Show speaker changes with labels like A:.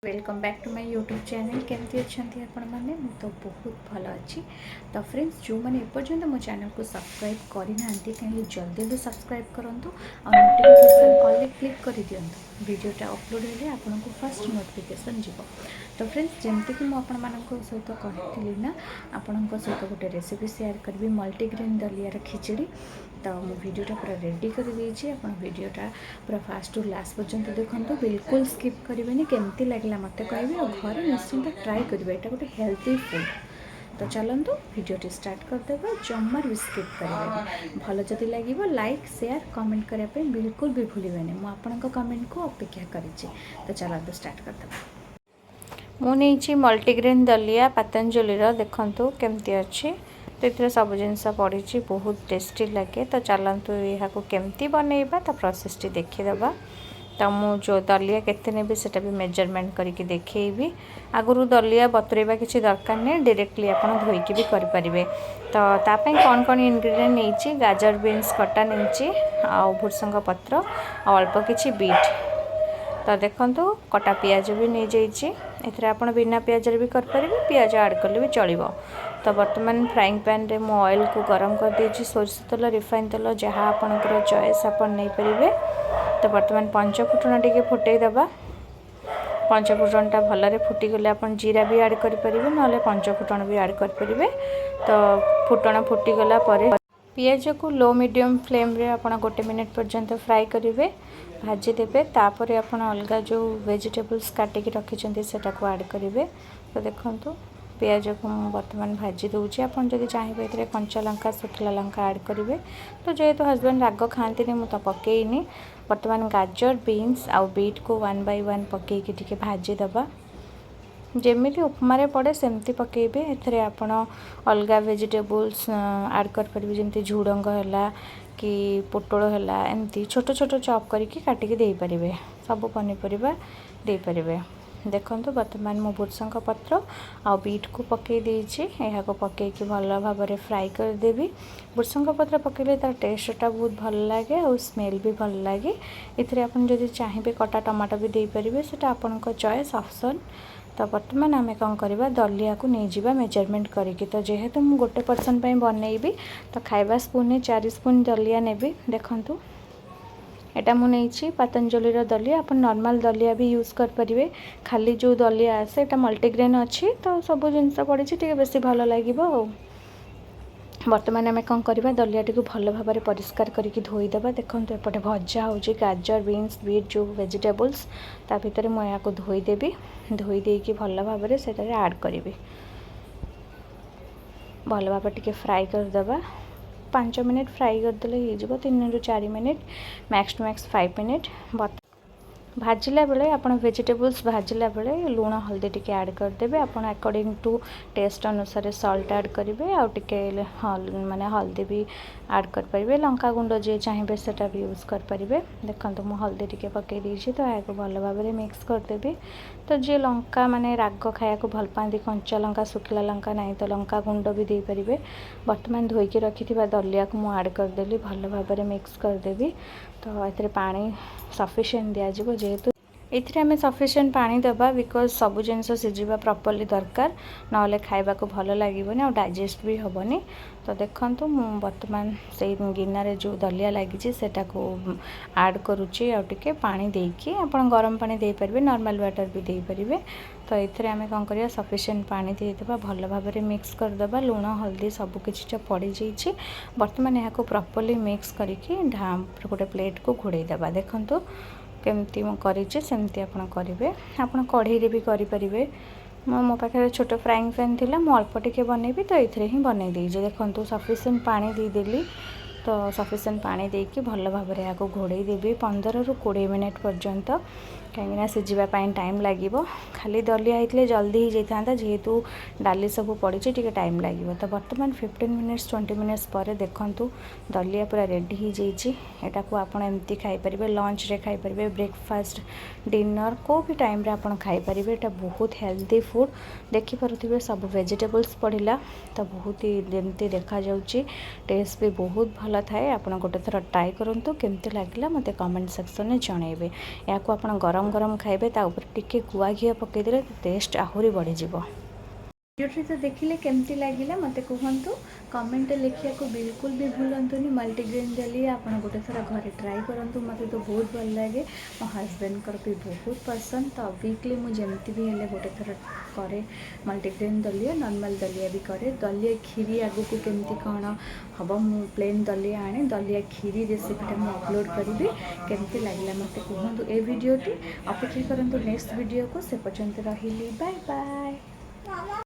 A: Welcome back to my YouTube channel केमती अच्छा आपण मैंने तो बहुत भल अच्छी। तो फ्रेंड्स जो मैंने एपर्यंत मो चैनल को सब्सक्राइब करना कहीं जल्दी जल्दी सब्सक्राइब करूँ और नोटिफिकेशन ऑल क्लिक कर दिंतु वीडियोटा अपलोड हेले आपन को फर्स्ट नोटिफिकेशन जीव। तो फ्रेंड्स जमती मुझे सहित कहती ना आपण सहित गोटे रेसिपी शेयर करी मल्टीग्रेन दलियार खिचड़ी। तो मो वीडियोटा पूरा रेडी कर देछि आपण वीडियोटा पूरा फास्ट टू लास्ट पर्यंत देखंतु बिल्कुल स्किप करेंगे केमती लगे मत कहे और घर निश्चिंत ट्राए करेंगे यहाँ गोटे हेल्थी फूड। तो चलतु वीडियोटी स्टार्ट करदेवा जमार भी स्किप करेंगे भल जदि लगे लाइक शेयर कमेंट करने बिल्कुल भी भूलें मुझे कमेंट को अपेक्षा करी। तो चलतु स्टार्ट करदेवा मुझे मल्टीग्रेन दलिया पतंजलि देखु केमती अच्छी। तो ये सब जिनस पड़ी बहुत टेस्टी लगे। तो चलतु यहाँ केमती बनइबा तो प्रोसेस टी देखीदे। तो मु जो दलिया केते नेबी सेटा भी मेजरमेंट करके देखी आगु दलिया बतुरेबा किसी दरकार नहीं डायरेक्टली आपन धोईकी भी करि परिबे। तो तापै कौन कौन इंग्रेडिएंट नेछि गाजर बीन्स कटा नेछि आ भुर्संग पत्र अल्प किछि बीट। तो देखंतु कटा पियाज भी नहीं जाइए एथरे आपण बिना पियाज भी कर परिबे पियाज ऐड करले भी चलिबो। तो बर्तमान फ्राइंग पैन रे मो ऑयल को गरम कर देछि सोरिष तेल रिफाइन तेल जहाँ आपनकर चॉइस आपन नहीं परिबे। तो बर्तमान पंचफुटन टिके फुटई दबा पंचफुटनटा भलरे फुटीगले आपन जीरा भी ऐड कर परिबे नले पंचफुटन भी ऐड कर परिबे। तो फुटण फुटीगला परे पियाज को लो मीडियम फ्लेम रे आपन गोटे मिनिट पर्यंत फ्राई करेंगे भाजी देबे। तापर आपन अलगा जो वेजिटेबल्स काटिकी रखिछन्ती सेटा को ऐड करेंगे। तो देखंतु पियाज को बर्तमान भाजी दूची आपन जदि चाहिए एथिरे कंचा लंका सुखला लंका ऐड करेंगे। तो जेहेतु हस्बैंड राग खाती मु तो पकईनी बर्तमान गाजर बीन्स आउ बीट को 1 बाय 1 पकईकी टिके भाजी दबा जेमिति उपमारे पड़े सेमती पकेबे। एथिरे आपण अलगा वेजिटेबल्स ऐड कर परिबे जेमति झुडंग हैला कि पोटल हैला एमती छोट छोट चॉप करके काटिकी दे परिबे सब पनीपरिबा दे परिबे। देखंतु वर्तमान मो भुर्संग पत्र आ बीट को पकई देछि यहाँ को पकईकी भल भाव में फ्राई कर देबी। भुर्संग पत्र पकईले तार टेस्टटा बहुत भल लगे और स्मेल भी भल लगे। इथरे आपण जदि चाहिए कटा टमाटो भी दे परिबे सेटा आपनका चॉइस ऑप्शन। तो बर्तमान आम कौन करवा दलिया को नहीं जावा मेजरमेंट करी। तो जेहेतु मु गोटे पर्सन बनइबी तो खाइबा स्पून 4 स्पून दलिया नेबी। देखंतु एटा मु नहीं पतंजलि दलिया आप नॉर्मल दलिया भी यूज कर परिबे खाली जो दलिया आसे एटा मल्टीग्रेन अच्छी तो सब जिनस पड़ी टे बेसी भल लगे। बर्तमान आम कौन करवा दलिया टी भल भाव में परिष्कार करके धोईदेवा। देखो एपटे भजा हो गाजर बीन्स बीट जो वेजिटेबल्स ता भितर मुझे धोईदेवी धोई देकी भल भाव में सेटारे ऐड करी भल भाव टिके फ्राई करदेवा 5 मिनिट फ्राई करदे हो 3 ରୁ 4 minute max to max 5 minute. भाजिला बेले आप वेजिटेबल्स भाजिला बेले लुण हल्दी टिके ऐड करदेवे आप अकॉर्डिंग टू टेस्ट अनुसार सॉल्ट ऐड करेंगे आउ टिके माने हल्दी भी ऐड कर पारिबे लंका गुंड जे चाहिए सेटा भी यूज कर पारिबे। देखंतु मु हल्दी टिके पकई देछि तो या भल भाव में मिक्स करदेवी। तो जे लंका माने राग खाया को भल पाती कंचा लंका सुखला लंका नहीं तो लंका गुंड भी दे पारिबे। वर्तमान धोईकी रखिथिबा दलिया को मु ऐड करदेली भल भाव में मिक्स करदेवी। तो एथरे पानी सफिशिएंट दिया जिवो जेहेतु एथिरे आमे सफिशिएंट पानी देबा बिकॉज सब जिनस सिझिबा प्रॉपर्ली दरकार नले खाइबा को भल लागिबोनी और डाइजेस्ट भी होबनी। तो देखंतु मु वर्तमान से गिनारे जो दलिया लगी सेटा को ऐड करुच्ची आ टिके पानी देकी आपण गरम पानी दे परिबे नॉर्मल वाटर भी दे परिबे। तो एथिरे आमे कोन करिया सफिशिएंट पानी दे देबा भल भाव में मिक्स कर देबा लूण हल्दी सब किछिटा पड़ी जाइछि। वर्तमान यहाँ को प्रॉपर्ली मिक्स करके गोटे प्लेट को घोड़े देबा। देखंतु केमती मु करिछि सेमती आपण करिवे आपण कढ़ई रे भी करि परिबे। मो पाखे छोट फ्राइंग पैन थिला मु अल्प टिके बनैबी तो एथिरे ही बनै देइजे। देखंतु सफिशिएंट पानी दे देली तो सफिशिएंट पानी देकी भल भाव में यहाँ घोड़े देवी 15 ରୁ 20 मिनिट पर्यंत कहीं सिझापी टाइम लगे। खाली दलिया होते जल्दी ही जाता जेहेतु डाली सब पड़ी टे टाइम लगे। तो बर्तमान 15 मिनिट्स 20 मिनिट्स पर देखंतु दलिया पूरा रेडी हो जाइए। को आप एमती खाईपर लंच रे खाईपर ब्रेकफास्ट डिनर को भी टाइम रे आप खाईपर। एटा बहुत हेल्दी फूड देखिपे सब वेजिटेबल्स पड़ला तो बहुत ही जमती देखा जाउची टेस्ट भी बहुत भल थाए। आप गोटे थर ट्राए करूँ केमती लगे मत कमेंट सेक्शन में जनइबे। या को आप गरम गरम गरम खाइबे ता ऊपर टिके गुआ घी पकईदे टेस्ट आहुरी बढ़ीज। भिडियोटी तो देखिले केमती लगिला मते कहतु कमेंट लिखा को बिल्कुल भी भूलतुनि। मल्टीग्रेन दलिया आपन गोटे थर घरे ट्राए करंतु मते तो बहुत भल लगे मो हस्बैंड को भी बहुत पसंद। तो वीकली मुझे जमती भी हेले गोटे थर करे मल्टीग्रेन दलिया नॉर्मल दलिया भी करे। दलिया खीरी आगु को केमती कौन हम मु प्लेन दलिया आने दलिया खीरी रेसिपीटा मुझे अपलोड करी केमती लगिला मते कहतु। ए वीडियोटी अपेक्षा करंतु नेक्स्ट वीडियो को से पर्यंत रही बाय बाय।